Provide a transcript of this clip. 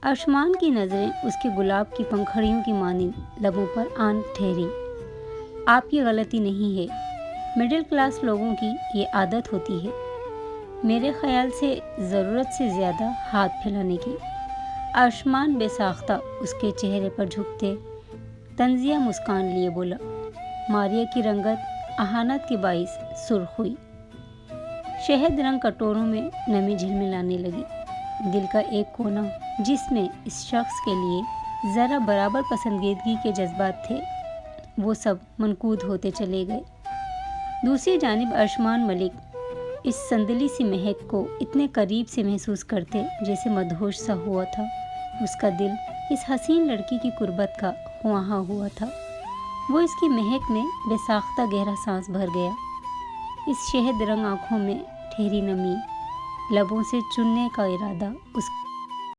आसमान की नज़रें उसके गुलाब की पंखड़ियों की मानिंद लबों पर आन ठहरी। आपकी गलती नहीं है, मिडिल क्लास लोगों की ये आदत होती है, मेरे ख्याल से ज़रूरत से ज़्यादा हाथ फैलाने की। आसमान बेसाख्ता उसके चेहरे पर झुकते तंजिया मुस्कान लिए बोला। मारिया की रंगत अहानत के बाइस सुर्ख हुई। शहद रंग कटोरों में नमी झिलमिलाने लगी। दिल का एक कोना जिसमें इस शख्स के लिए ज़रा बराबर पसंदीदगी के जज्बात थे, वो सब मनकूद होते चले गए। दूसरी जानिब अरशमान मलिक इस संदली सी महक को इतने करीब से महसूस करते जैसे मदहोश सा हुआ था। उसका दिल इस हसीन लड़की की कुर्बत का ख्वाहा हुआ था। वो इसकी महक में बेसाख्ता गहरा सांस भर गया। इस शहद रंग आँखों में ठहरी नमी, लबों से चुनने का इरादा उस